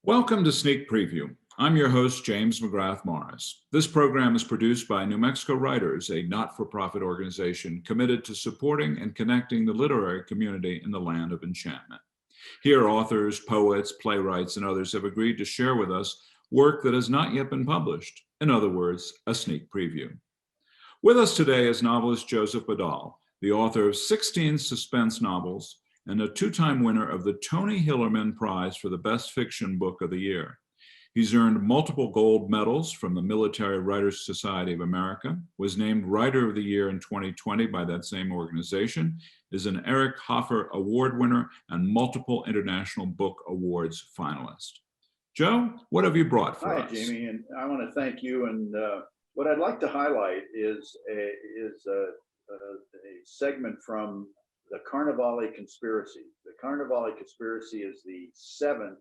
Welcome to Sneak Preview. I'm your host, James McGrath Morris. This program is produced by New Mexico Writers, a not-for-profit organization committed to supporting and connecting the literary community in the Land of Enchantment. Here, authors, poets, playwrights, and others have agreed to share with us work that has not yet been published. In other words, a sneak preview. With us today is novelist Joseph Badal, the author of 16 suspense novels and a two-time winner of the Tony Hillerman Prize for the Best Fiction Book of the Year. He's earned multiple gold medals from the Military Writers Society of America, was named Writer of the Year in 2020 by that same organization, is an Eric Hoffer Award Winner, and multiple International Book Awards Finalist. Joe, what have you brought for us? Hi, Jamie, and I want to thank you. And what I'd like to highlight is a segment from the Carnivale Conspiracy. The Carnivale Conspiracy is the seventh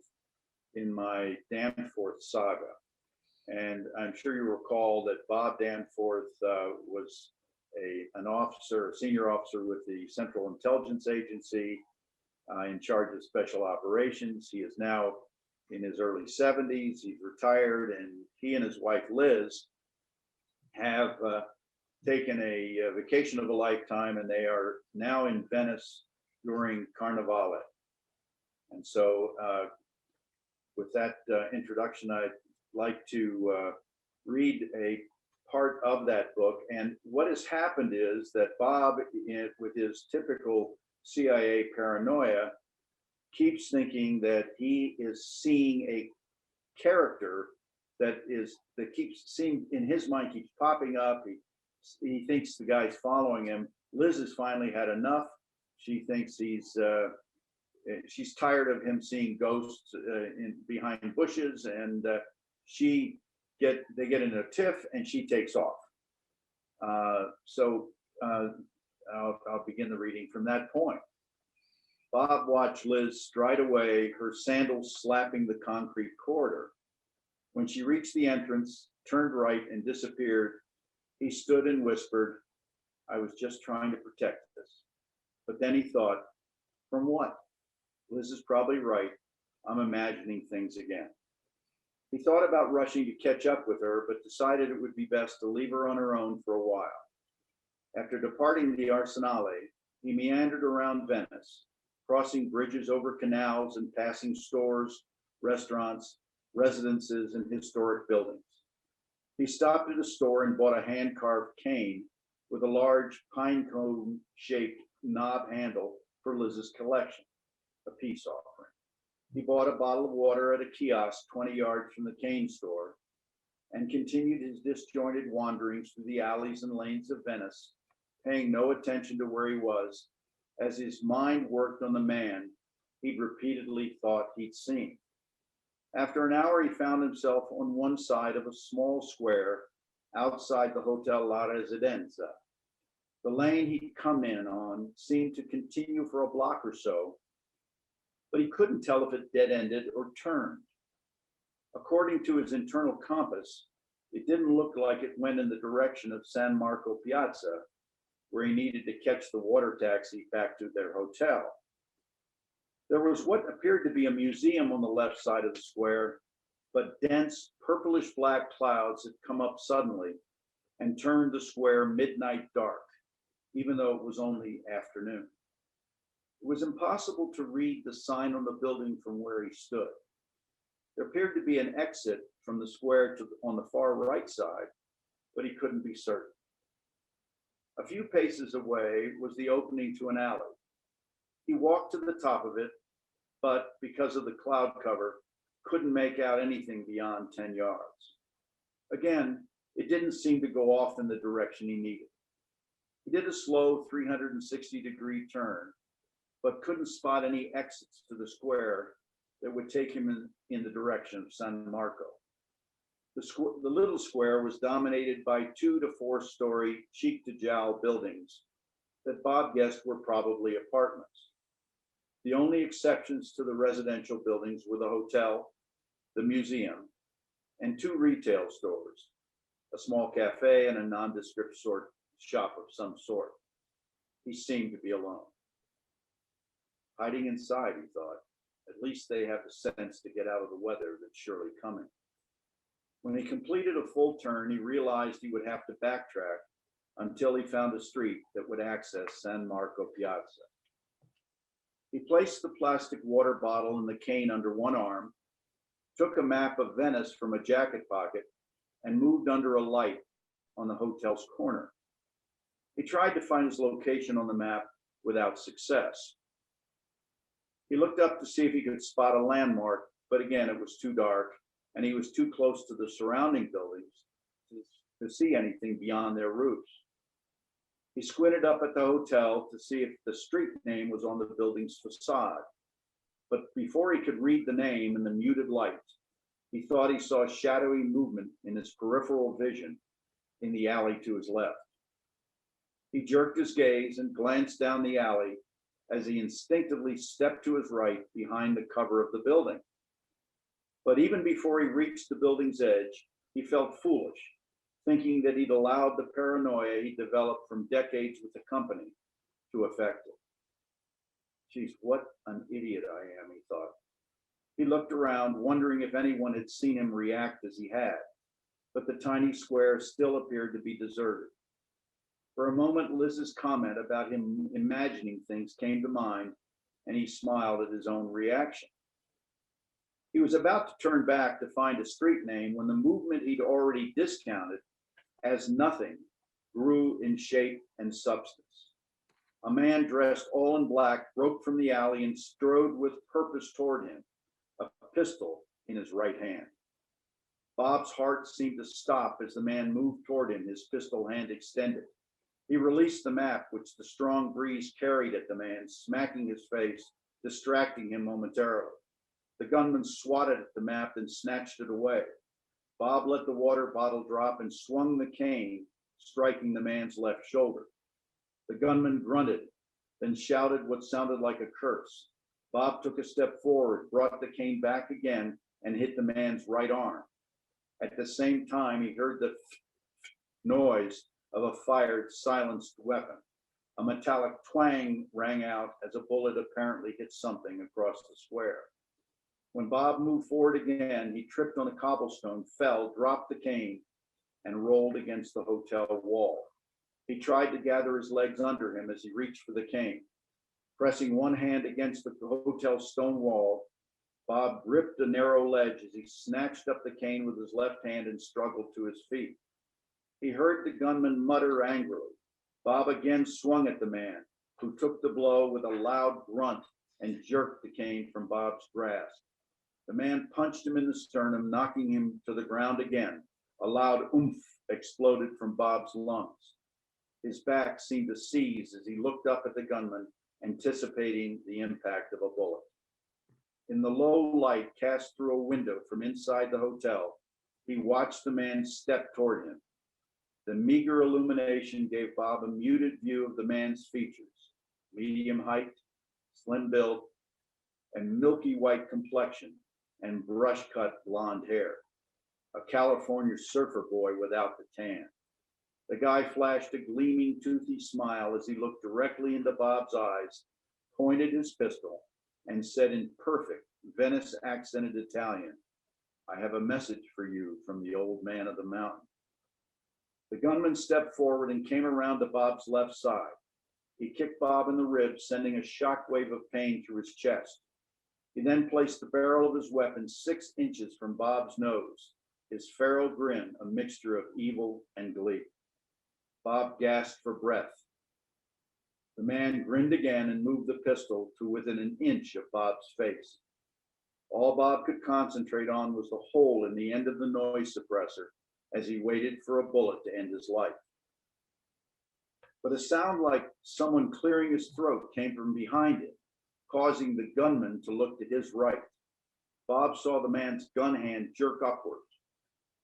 in my Danforth saga. And I'm sure you recall that Bob Danforth was an officer, a senior officer with the Central Intelligence Agency in charge of special operations. He is now in his early 70s. He's retired, and he and his wife, Liz, have taken a vacation of a lifetime, and they are now in Venice during Carnivale. And so with that introduction, I'd like to read a part of that book. And what has happened is that Bob, with his typical CIA paranoia, keeps thinking that he is seeing a character that keeps seeing in his mind, keeps popping up. He thinks the guy's following him. Liz has finally had enough. She thinks she's tired of him seeing ghosts behind bushes, and they get in a tiff, and she takes off. So I'll begin the reading from that point. Bob watched Liz stride away, her sandals slapping the concrete corridor. When she reached the entrance, turned right, and disappeared, he stood and whispered, "I was just trying to protect this." But then he thought, from what? Liz is probably right. I'm imagining things again. He thought about rushing to catch up with her, but decided it would be best to leave her on her own for a while. After departing the Arsenale, he meandered around Venice, crossing bridges over canals and passing stores, restaurants, residences, and historic buildings. He stopped at a store and bought a hand-carved cane with a large pine cone-shaped knob handle for Liz's collection, a peace offering. He bought a bottle of water at a kiosk 20 yards from the cane store and continued his disjointed wanderings through the alleys and lanes of Venice, paying no attention to where he was, as his mind worked on the man he'd repeatedly thought he'd seen. After an hour, he found himself on one side of a small square outside the Hotel La Residenza. The lane he'd come in on seemed to continue for a block or so, but he couldn't tell if it dead-ended or turned. According to his internal compass, it didn't look like it went in the direction of San Marco Piazza, where he needed to catch the water taxi back to their hotel. There was what appeared to be a museum on the left side of the square, but dense purplish black clouds had come up suddenly and turned the square midnight dark, even though it was only afternoon. It was impossible to read the sign on the building from where he stood. There appeared to be an exit from the square on the far right side, but he couldn't be certain. A few paces away was the opening to an alley. He walked to the top of it, but because of the cloud cover, couldn't make out anything beyond 10 yards. Again, it didn't seem to go off in the direction he needed. He did a slow 360-degree turn, but couldn't spot any exits to the square that would take him in the direction of San Marco. The little square was dominated by 2 to 4-story cheek-to-jowl buildings that Bob guessed were probably apartments. The only exceptions to the residential buildings were the hotel, the museum, and 2 retail stores, a small cafe and a nondescript shop of some sort. He seemed to be alone. Hiding inside, he thought. At least they have the sense to get out of the weather that's surely coming. When he completed a full turn, he realized he would have to backtrack until he found a street that would access San Marco Piazza. He placed the plastic water bottle and the cane under one arm, took a map of Venice from a jacket pocket, and moved under a light on the hotel's corner. He tried to find his location on the map without success. He looked up to see if he could spot a landmark, but again, it was too dark, and he was too close to the surrounding buildings to see anything beyond their roofs. He squinted up at the hotel to see if the street name was on the building's facade. But before he could read the name in the muted light, he thought he saw shadowy movement in his peripheral vision in the alley to his left. He jerked his gaze and glanced down the alley as he instinctively stepped to his right behind the cover of the building. But even before he reached the building's edge, he felt foolish, thinking that he'd allowed the paranoia he developed from decades with the company to affect him. Geez, what an idiot I am, he thought. He looked around, wondering if anyone had seen him react as he had, but the tiny square still appeared to be deserted. For a moment, Liz's comment about him imagining things came to mind, and he smiled at his own reaction. He was about to turn back to find a street name when the movement he'd already discounted as nothing grew in shape and substance. A man dressed all in black broke from the alley and strode with purpose toward him, a pistol in his right hand. Bob's heart seemed to stop as the man moved toward him, his pistol hand extended. He released the map, which the strong breeze carried at the man, smacking his face, distracting him momentarily. The gunman swatted at the map and snatched it away. Bob let the water bottle drop and swung the cane, striking the man's left shoulder. The gunman grunted, then shouted what sounded like a curse. Bob took a step forward, brought the cane back again, and hit the man's right arm. At the same time, he heard the noise of a fired, silenced weapon. A metallic twang rang out as a bullet apparently hit something across the square. When Bob moved forward again, he tripped on a cobblestone, fell, dropped the cane, and rolled against the hotel wall. He tried to gather his legs under him as he reached for the cane. Pressing one hand against the hotel stone wall, Bob gripped a narrow ledge as he snatched up the cane with his left hand and struggled to his feet. He heard the gunman mutter angrily. Bob again swung at the man, who took the blow with a loud grunt and jerked the cane from Bob's grasp. The man punched him in the sternum, knocking him to the ground again. A loud oomph exploded from Bob's lungs. His back seemed to seize as he looked up at the gunman, anticipating the impact of a bullet. In the low light cast through a window from inside the hotel, he watched the man step toward him. The meager illumination gave Bob a muted view of the man's features: medium height, slim build, and milky white complexion, and brush-cut blonde hair. A California surfer boy without the tan. The guy flashed a gleaming, toothy smile as he looked directly into Bob's eyes, pointed his pistol, and said in perfect Venice-accented Italian, "I have a message for you from the old man of the mountain." The gunman stepped forward and came around to Bob's left side. He kicked Bob in the ribs, sending a shockwave of pain through his chest. He then placed the barrel of his weapon 6 inches from Bob's nose, his feral grin a mixture of evil and glee. Bob gasped for breath. The man grinned again and moved the pistol to within an inch of Bob's face. All Bob could concentrate on was the hole in the end of the noise suppressor as he waited for a bullet to end his life. But a sound like someone clearing his throat came from behind him, causing the gunman to look to his right. Bob saw the man's gun hand jerk upwards.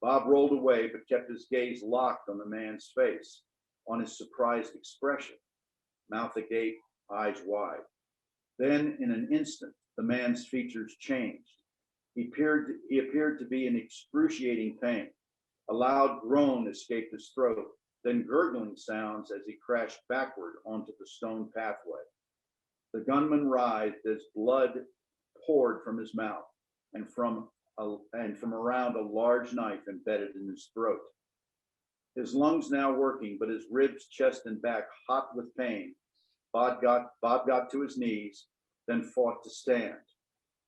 Bob rolled away but kept his gaze locked on the man's face, on his surprised expression, mouth agape, eyes wide. Then, in an instant, the man's features changed. He appeared to be in excruciating pain. A loud groan escaped his throat, then gurgling sounds as he crashed backward onto the stone pathway. The gunman writhed as blood poured from his mouth and from around a large knife embedded in his throat. His lungs now working, but his ribs, chest, and back hot with pain. Bob got to his knees, then fought to stand.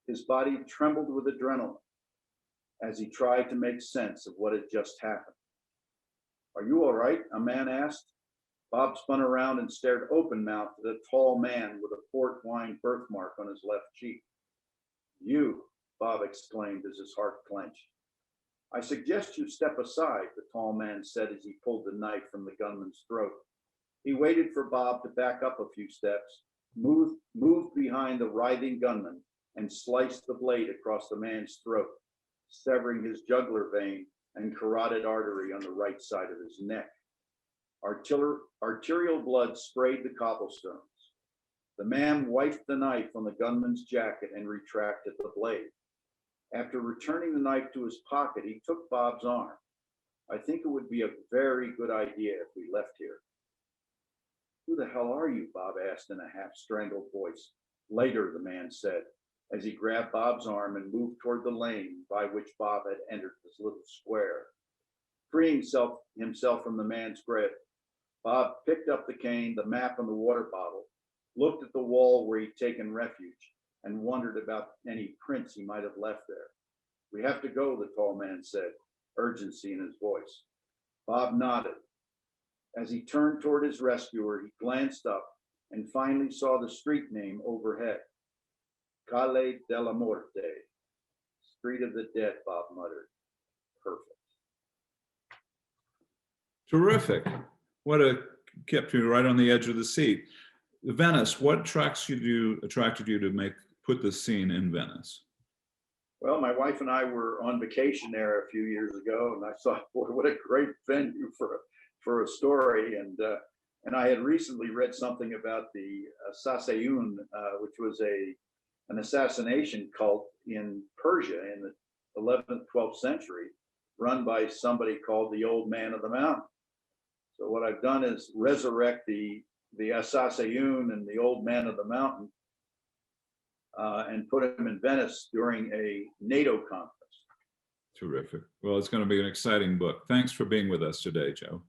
His body trembled with adrenaline as he tried to make sense of what had just happened. "Are you all right?" a man asked. Bob spun around and stared open-mouthed at a tall man with a port wine birthmark on his left cheek. "You," Bob exclaimed as his heart clenched. "I suggest you step aside," the tall man said as he pulled the knife from the gunman's throat. He waited for Bob to back up a few steps, moved behind the writhing gunman, and sliced the blade across the man's throat, severing his jugular vein and carotid artery on the right side of his neck. Arterial blood sprayed the cobblestones. The man wiped the knife on the gunman's jacket and retracted the blade. After returning the knife to his pocket, he took Bob's arm. "I think it would be a very good idea if we left here." "Who the hell are you?" Bob asked in a half-strangled voice. "Later," the man said, as he grabbed Bob's arm and moved toward the lane by which Bob had entered this little square. Freeing himself from the man's grip, Bob picked up the cane, the map, and the water bottle, looked at the wall where he'd taken refuge, and wondered about any prints he might have left there. "We have to go," the tall man said, urgency in his voice. Bob nodded. As he turned toward his rescuer, he glanced up and finally saw the street name overhead. Calle della Morte. Street of the Dead, Bob muttered. Perfect. Terrific. Kept you right on the edge of the seat. Venice, what attracted you to put this scene in Venice? Well, my wife and I were on vacation there a few years ago, and I thought, boy, what a great venue for a story. And I had recently read something about the Sasayun, which was an assassination cult in Persia in the 11th, 12th century, run by somebody called the Old Man of the Mountain. So what I've done is resurrect the Sasayun and the Old Man of the Mountain and put him in Venice during a NATO conference. Terrific. Well, it's going to be an exciting book. Thanks for being with us today, Joe.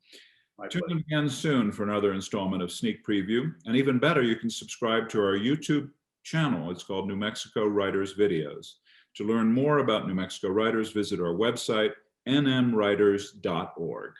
Tune in again soon for another installment of Sneak Preview. And even better, you can subscribe to our YouTube channel. It's called New Mexico Writers Videos. To learn more about New Mexico Writers, visit our website, nmwriters.org.